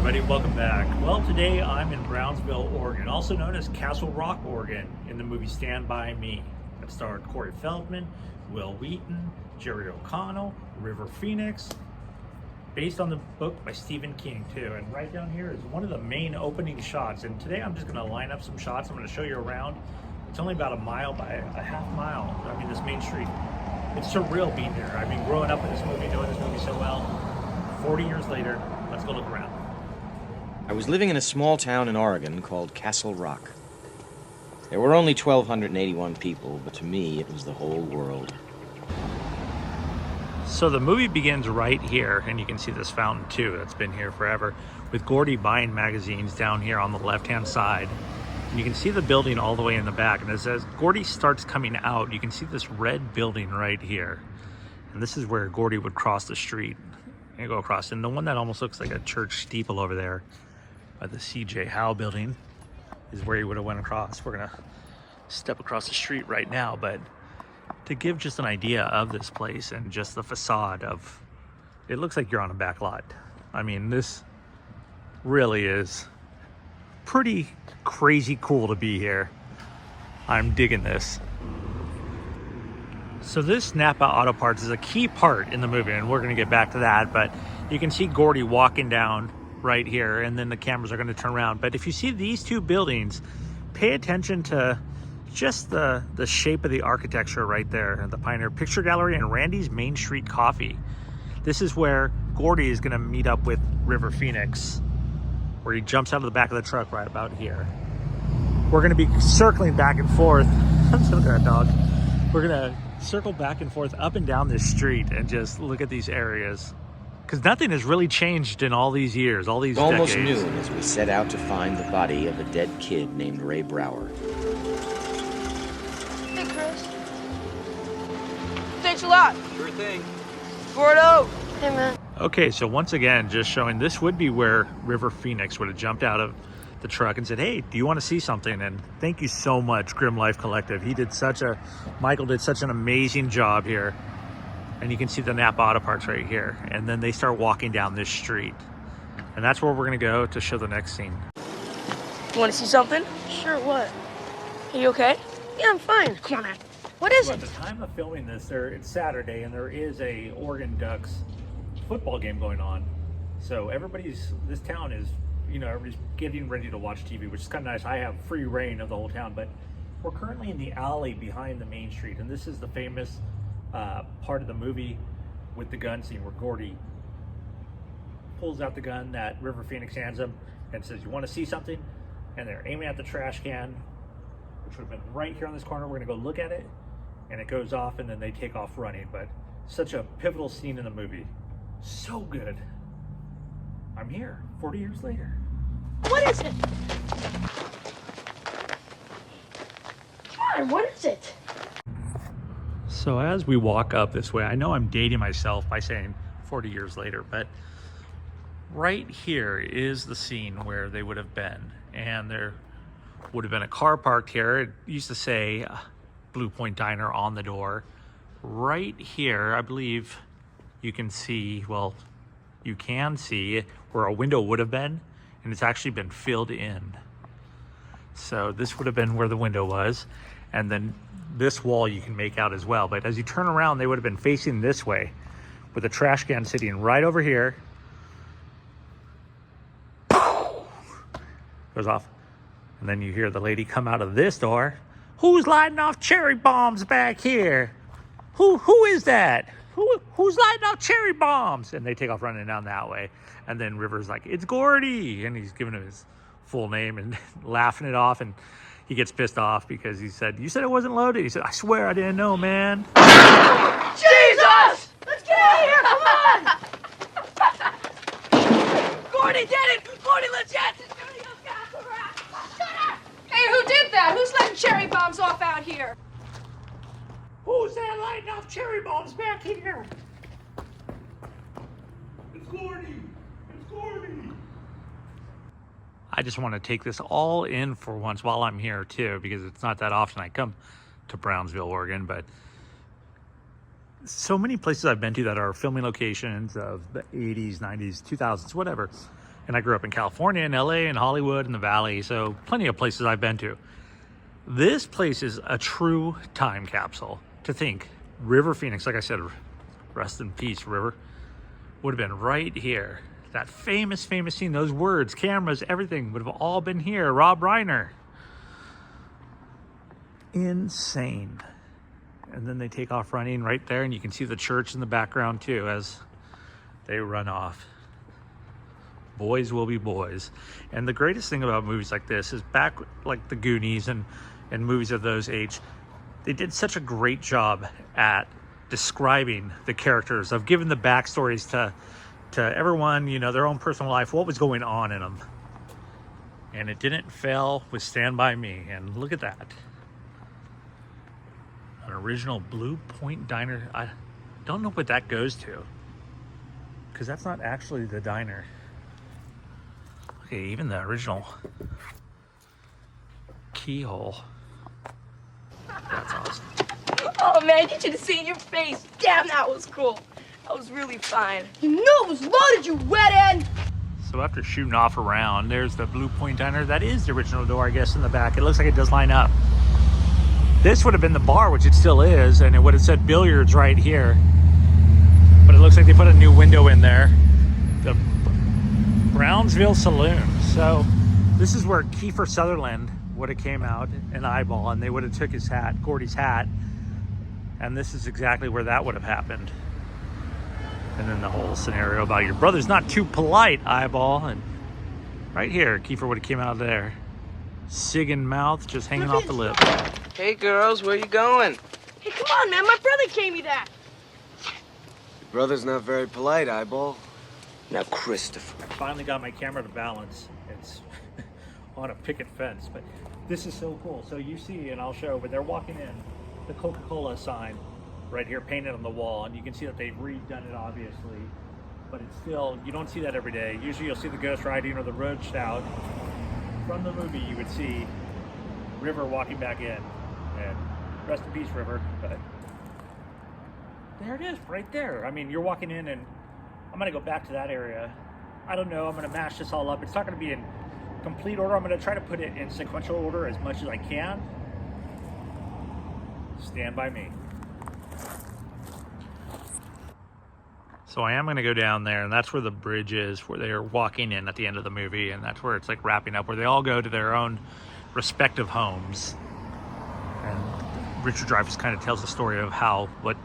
everybody, welcome back. Well, today I'm in Brownsville, Oregon, also known as Castle Rock, Oregon, in the movie Stand By Me. That starred Corey Feldman, Will Wheaton, Jerry O'Connell, River Phoenix, based on the book by Stephen King too. And right down here is one of the main opening shots. And today I'm just gonna line up some shots. I'm gonna show you around. It's only about a mile by a half mile. I mean, this main street. It's surreal being here. I mean, growing up in this movie, knowing this movie so well, 40 years later, let's go look around. I was living in a small town in Oregon called Castle Rock. There were only 1,281 people, but to me, it was the whole world. So the movie begins right here, and you can see this fountain too that's been here forever, with Gordy buying magazines down here on the left-hand side. And you can see the building all the way in the back, and as Gordy starts coming out, you can see this red building right here. And this is where Gordy would cross the street and go across. And the one that almost looks like a church steeple over there by the C.J. Howe building is where he would have went across. We're gonna step across the street right now, but to give just an idea of this place and just the facade of, it looks like you're on a back lot. I mean, this really is pretty crazy cool to be here. I'm digging this. So this Napa Auto Parts is a key part in the movie, and we're gonna get back to that, but you can see Gordy walking down right here, and then the cameras are gonna turn around. But if you see these two buildings, pay attention to just the shape of the architecture right there. The Pioneer Picture Gallery and Randy's Main Street Coffee. This is where Gordy is gonna meet up with River Phoenix, where he jumps out of the back of the truck right about here. We're gonna be circling back and forth. Look at that dog. We're gonna circle back and forth up and down this street and just look at these areas, because nothing has really changed in all these years, all these decades. Almost noon as we set out to find the body of a dead kid named Ray Brower. Hey, Chris. Thanks a lot. Sure thing. Gordo. Hey, man. Okay, so once again, just showing this would be where River Phoenix would have jumped out of the truck and said, hey, do you want to see something? And thank you so much, Grim Life Collective. Michael did such an amazing job here. And you can see the Napa Auto Parts right here. And then they start walking down this street. And that's where we're gonna go to show the next scene. You want to see something? Sure, what? Are you okay? Yeah, I'm fine. Come on, man. What is Well, it? at the time of filming this, it's Saturday, and there is a Oregon Ducks football game going on. So this town is, everybody's getting ready to watch TV, which is kind of nice. I have free reign of the whole town, but we're currently in the alley behind the main street, and this is the famous part of the movie with the gun scene where Gordy pulls out the gun that River Phoenix hands him and says, you want to see something? And they're aiming at the trash can, which would have been right here on this corner. We're gonna go look at it, and it goes off, and then they take off running. But such a pivotal scene in the movie. So good. I'm here 40 years later. What is it? Come on, what is it? So as we walk up this way, I know I'm dating myself by saying 40 years later, but right here is the scene where they would have been. And there would have been a car parked here. It used to say Blue Point Diner on the door. Right here, I believe you can see where a window would have been, and it's actually been filled in. So this would have been where the window was, and then this wall you can make out as well. But as you turn around, they would have been facing this way, with a trash can sitting right over here. Goes off, and then you hear the lady come out of this door. Who's lighting off cherry bombs back here? Who is that? Who's lighting off cherry bombs? And they take off running down that way. And then River's like, it's Gordy. And he's giving him his full name and laughing it off. And he gets pissed off because he said, you said it wasn't loaded? He said, I swear I didn't know, man. Jesus! Let's get out of here, come on! Gordy did it! Gordy let's get it! Shut up! Hey, who did that? Who's letting cherry bombs off out here? Who's that lighting off cherry bombs back here? It's Gordy. It's Gordy. I just want to take this all in for once while I'm here too, because it's not that often I come to Brownsville, Oregon, but so many places I've been to that are filming locations of the 80s, 90s, 2000s, whatever. And I grew up in California, in LA, and Hollywood, and the Valley, so plenty of places I've been to. This place is a true time capsule. To think, River Phoenix, like I said, rest in peace, River, would have been right here. That famous scene, those words, cameras, everything would have all been here. Rob Reiner. Insane. And then they take off running right there, and you can see the church in the background too as they run off. Boys will be boys. And the greatest thing about movies like this is back like the Goonies and movies of those age, they did such a great job at describing the characters, of giving the backstories to everyone, you know, their own personal life, what was going on in them. And it didn't fail with Stand By Me. And look at that. An original Blue Point Diner. I don't know what that goes to, because that's not actually the diner. Okay, even the original keyhole. That's awesome. Oh man, you should have seen your face. Damn, that was cool. That was really fine. You knew it was loaded, you wet end! So after shooting off around, there's the Blue Point Diner. That is the original door, I guess, in the back. It looks like it does line up. This would have been the bar, which it still is, and it would have said billiards right here. But it looks like they put a new window in there. The Brownsville Saloon. So this is where Kiefer Sutherland would have came out in Eyeball, and they would have took his hat, Gordy's hat, and this is exactly where that would have happened. And then the whole scenario about your brother's not too polite, Eyeball, and right here, Kiefer would have came out of there. Cig in mouth, just hanging off the lip. Hey girls, where you going? Hey, come on, man, my brother gave me that. Your brother's not very polite, Eyeball. Now, Christopher. I finally got my camera to balance. It's on a picket fence, but this is so cool. So you see, and I'll show, but they're walking in, the Coca-Cola sign right here painted on the wall, and you can see that they've redone it, obviously, but it's still, you don't see that every day. Usually you'll see the Ghost Riding or the Road Stout. From the movie, you would see River walking back in, and rest in peace, River, but there it is, right there. I mean, you're walking in, and I'm gonna go back to that area. I don't know, I'm gonna mash this all up. It's not gonna be in complete order. I'm gonna try to put it in sequential order as much as I can. Stand by me. So I am gonna go down there, and that's where the bridge is, where they're walking in at the end of the movie, and that's where it's like wrapping up, where they all go to their own respective homes. And Richard Dreyfuss kind of tells the story of what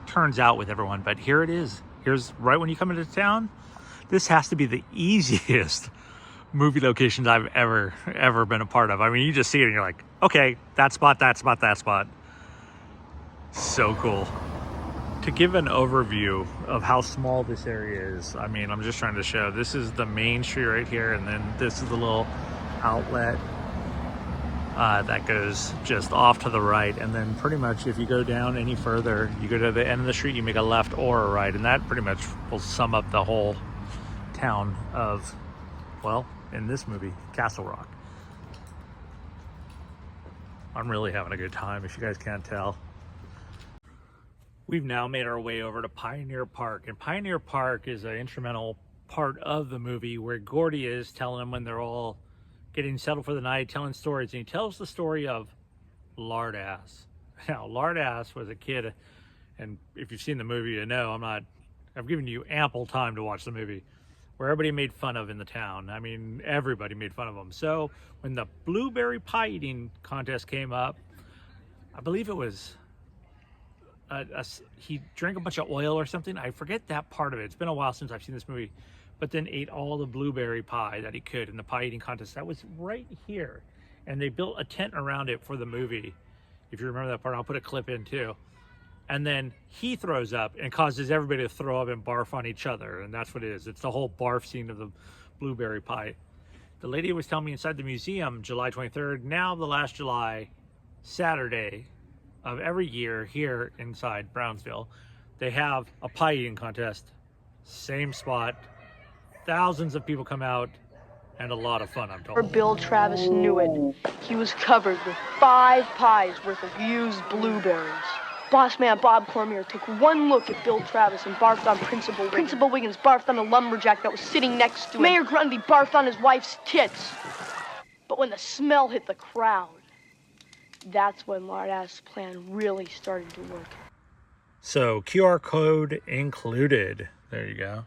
turns out with everyone. But here it is. Here's right when you come into town. This has to be the easiest movie locations I've ever been a part of. I mean, you just see it and you're like, okay, that spot, that spot, that spot. So cool. To give an overview of how small this area is, I mean, I'm just trying to show, this is the main street right here, and then this is the little outlet that goes just off to the right. And then pretty much if you go down any further, you go to the end of the street, you make a left or a right, and that pretty much will sum up the whole town of, well, in this movie, Castle Rock. I'm really having a good time, if you guys can't tell. We've now made our way over to Pioneer Park, and Pioneer Park is an instrumental part of the movie where Gordy is telling them when they're all getting settled for the night, telling stories, and he tells the story of Lardass. Now, Lardass was a kid, and if you've seen the movie, you know I've given you ample time to watch the movie, where everybody made fun of in the town. I mean, everybody made fun of him. So when the blueberry pie eating contest came up, I believe it was he drank a bunch of oil or something. I forget that part of it. It's been a while since I've seen this movie, but then ate all the blueberry pie that he could in the pie eating contest. That was right here, and they built a tent around it for the movie. If you remember that part, I'll put a clip in too. And then he throws up and causes everybody to throw up and barf on each other, and that's what it is. It's the whole barf scene of the blueberry pie. The lady was telling me inside the museum, July 23rd, now the last July, Saturday of every year here inside Brownsville, they have a pie eating contest. Same spot. Thousands of people come out, and a lot of fun, I'm told. Bill Travis knew it. He was covered with 5 pies worth of used blueberries. Boss man Bob Cormier took one look at Bill Travis and barfed on Principal Wiggins. Principal Wiggins barfed on the lumberjack that was sitting next to him. Mayor Grundy barfed on his wife's tits. But when the smell hit the crowd, that's when Lard-Ass's plan really started to work. So QR code included. There you go.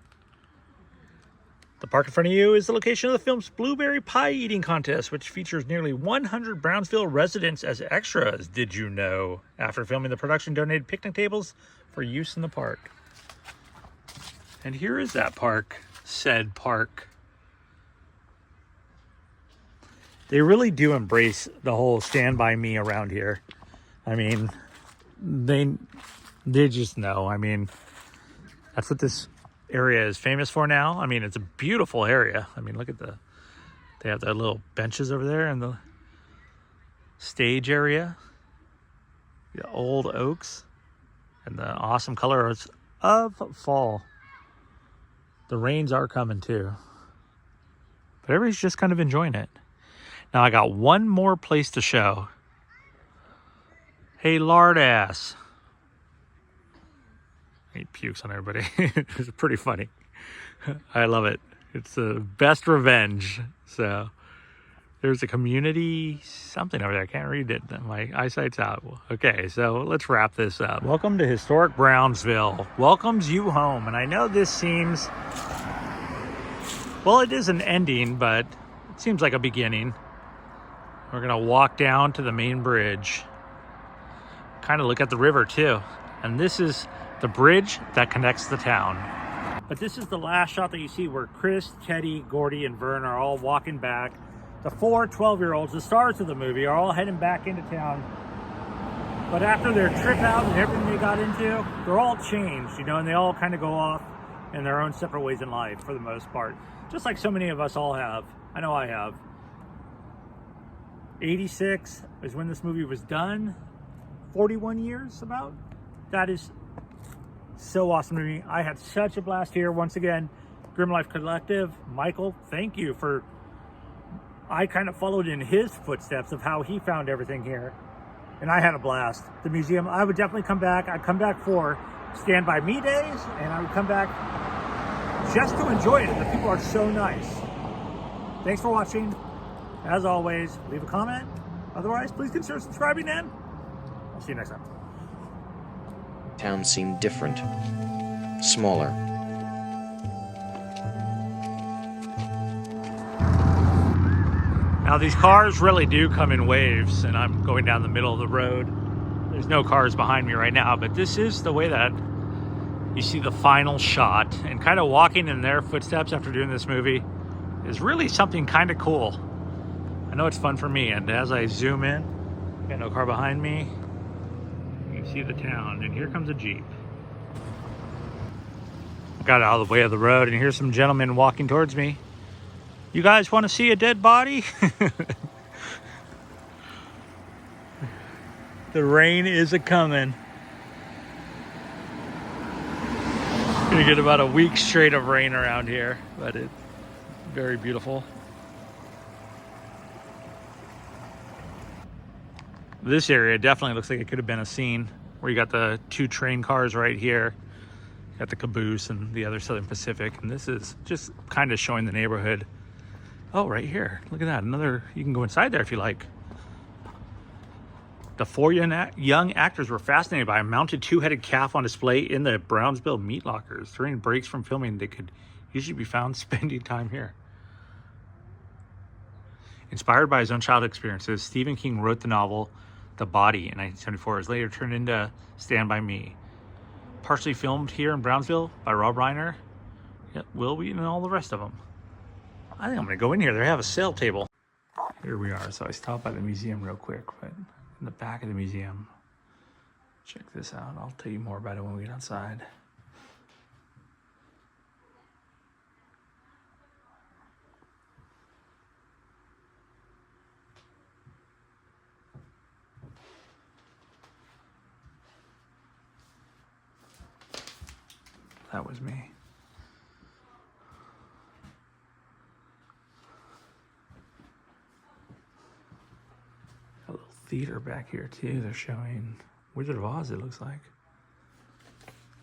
The park in front of you is the location of the film's Blueberry Pie Eating Contest, which features nearly 100 Brownsville residents as extras. Did you know? After filming, the production donated picnic tables for use in the park. And here is that park, said park. They really do embrace the whole Stand By Me around here. I mean, they just know. I mean, that's what this area is famous for now. I mean, it's a beautiful area. I mean, look at they have the little benches over there in the stage area, the old oaks, and the awesome colors of fall. The rains are coming too, but everybody's just kind of enjoying it. Now I got one more place to show. Hey, Lard-Ass. He pukes on everybody. It's pretty funny. I love it. It's the best revenge. So there's a community something over there. I can't read it. My eyesight's out. Okay, so let's wrap this up. Welcome to historic Brownsville. Welcomes you home. And I know this seems, well, it is an ending, but it seems like a beginning. We're gonna walk down to the main bridge. Kind of look at the river too. And this is the bridge that connects the town. But this is the last shot that you see where Chris, Teddy, Gordy, and Vern are all walking back. The 4 12-year-olds, the stars of the movie, are all heading back into town. But after their trip out and everything they got into, they're all changed, you know, and they all kind of go off in their own separate ways in life for the most part. Just like so many of us all have. I know I have. 86 is when this movie was done. 41 years about. That is so awesome to me. I had such a blast here. Once again, Grim Life Collective, Michael, thank you for, I kind of followed in his footsteps of how he found everything here. And I had a blast. The museum, I would definitely come back. I'd come back for Stand By Me days, and I would come back just to enjoy it. The people are so nice. Thanks for watching. As always, leave a comment. Otherwise, please consider subscribing, and I'll see you next time. Town seemed different, smaller. Now these cars really do come in waves, and I'm going down the middle of the road. There's no cars behind me right now, but this is the way that you see the final shot, and kind of walking in their footsteps after doing this movie is really something kind of cool. I know it's fun for me, and as I zoom in, got no car behind me, you can see the town, and here comes a Jeep. I got out of the way of the road, and here's some gentlemen walking towards me. You guys want to see a dead body? The rain is a-coming. Gonna get about a week straight of rain around here, but it's very beautiful. This area definitely looks like it could have been a scene where you got the 2 train cars right here. You got the caboose and the other Southern Pacific, and this is just kind of showing the neighborhood. Oh, right here. Look at that. Another, you can go inside there if you like. The 4 young actors were fascinated by a mounted 2-headed calf on display in the Brownsville meat lockers. During breaks from filming, they could usually be found spending time here. Inspired by his own childhood experiences, Stephen King wrote the novel The Body in 1974. It was later turned into Stand By Me. Partially filmed here in Brownsville by Rob Reiner. Yep, Will Wheaton and all the rest of them. I think I'm gonna go in here. They have a sale table. Here we are. So I stopped by the museum real quick, but in the back of the museum, check this out. I'll tell you more about it when we get outside. That was me. A little theater back here too. They're showing Wizard of Oz, it looks like.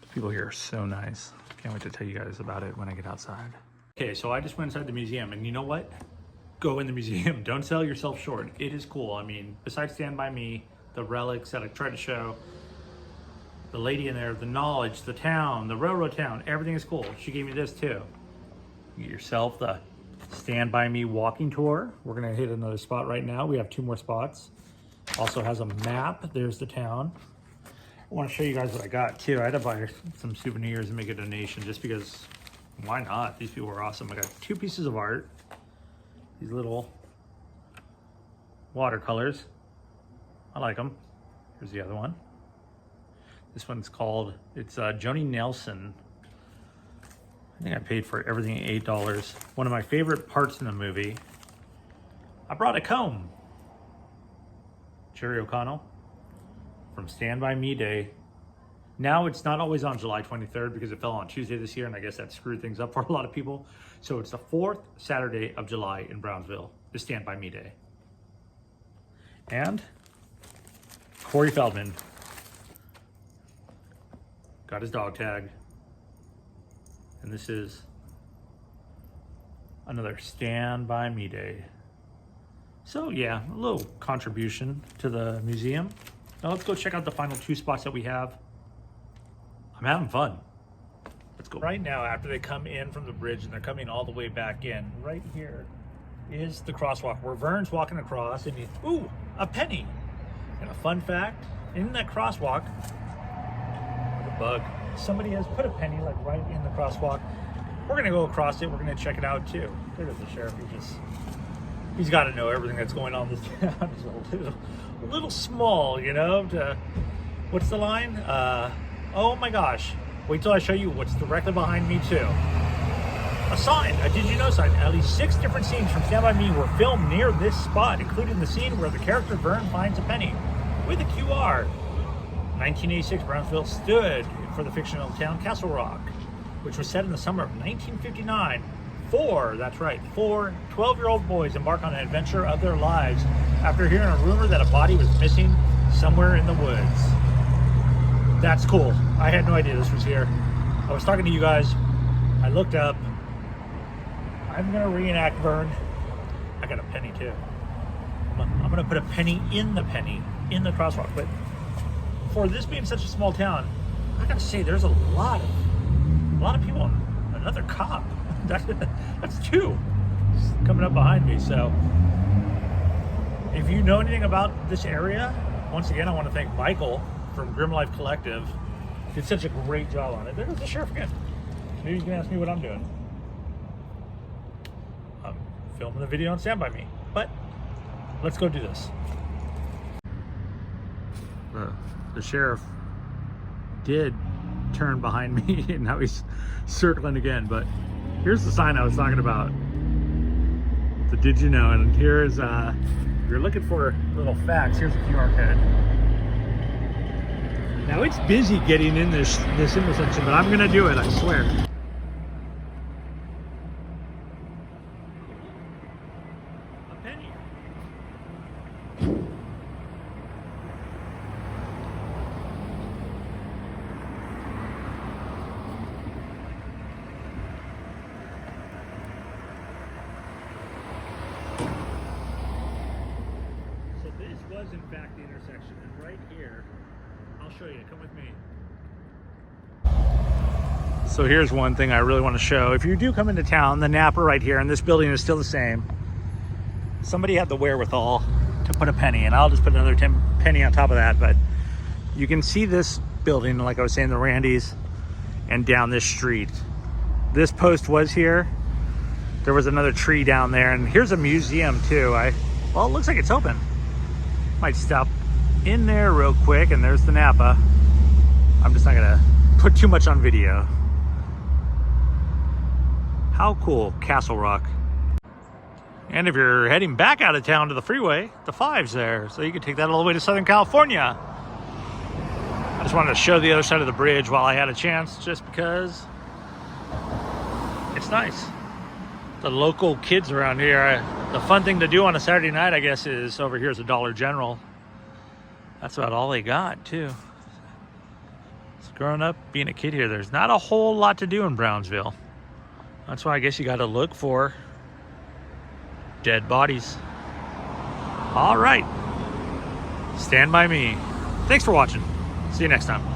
The people here are so nice. Can't wait to tell you guys about it when I get outside. Okay, so I just went inside the museum, and you know what? Go in the museum. Don't sell yourself short. It is cool. I mean, besides Stand By Me, the relics that I tried to show, the lady in there, the knowledge, the town, the railroad town, everything is cool. She gave me this too. Get yourself the Stand By Me walking tour. We're gonna hit another spot right now. We have 2 more spots. Also has a map. There's the town. I want to show you guys what I got too. I had to buy some souvenirs and make a donation just because, why not? These people are awesome. I got 2 pieces of art. These little watercolors. I like them. Here's the other one. This one's called, it's Joni Nelson. I think I paid for everything at $8. One of my favorite parts in the movie. I brought a comb. Jerry O'Connell from Stand By Me Day. Now it's not always on July 23rd because it fell on Tuesday this year, and I guess that screwed things up for a lot of people. So it's the 4th Saturday of July in Brownsville, the Stand By Me Day. And Corey Feldman got his dog tag. And this is another Stand By Me Day. So yeah, a little contribution to the museum. Now let's go check out the final 2 spots that we have. I'm having fun. Let's go. Right now, after they come in from the bridge and they're coming all the way back in, right here is the crosswalk where Vern's walking across and ooh, a penny. And a fun fact, in that crosswalk, the bug, somebody has put a penny like right in the crosswalk. We're gonna go across it. We're gonna check it out too. There's the sheriff. He's got to know everything that's going on in this town. He's a little small, you know. What's the line? Oh my gosh! Wait till I show you what's directly behind me too. A sign, a did you know sign. At least 6 different scenes from Stand By Me were filmed near this spot, including the scene where the character Vern finds a penny with a QR. 1986, Brownsville stood for the fictional town Castle Rock, which was set in the summer of 1959. 4 12-year-old boys embark on an adventure of their lives after hearing a rumor that a body was missing somewhere in the woods. That's cool. I had no idea this was here. I was talking to you guys. I looked up. I'm gonna reenact Vern. I got a penny too. I'm gonna put a penny in the crosswalk. But for this being such a small town, I gotta say there's a lot of people. Another cop. That's 2 coming up behind me. So if you know anything about this area, once again, I want to thank Michael from Grim Life Collective. Did such a great job on it. There's the sheriff again. Maybe you can ask me what I'm doing. I'm filming a video on Stand By Me, but let's go do this. The sheriff did turn behind me and now he's circling again, but here's the sign I was talking about. The did you know? And here's, if you're looking for little facts, here's a QR code. Now it's busy getting in this intersection, but I'm gonna do it, I swear. A penny. Was in fact the intersection, and right here, I'll show you. Come with me. So here's one thing I really want to show. If you do come into town, the Napa right here, and this building is still the same. Somebody had the wherewithal to put a penny, and I'll just put another penny on top of that. But you can see this building, like I was saying, the Randy's, and down this street. This post was here. There was another tree down there, and here's a museum too. Well, it looks like it's open. Might stop in there real quick, and there's the Napa. I'm just not gonna put too much on video. How cool, Castle Rock. And if you're heading back out of town to the freeway, the 5's there, so you can take that all the way to Southern California. I just wanted to show the other side of the bridge while I had a chance, just because it's nice. The local kids around here, the fun thing to do on a Saturday night, I guess, is over here is a Dollar General. That's about all they got, too. So growing up, being a kid here, there's not a whole lot to do in Brownsville. That's why I guess you got to look for dead bodies. All right. Stand by me. Thanks for watching. See you next time.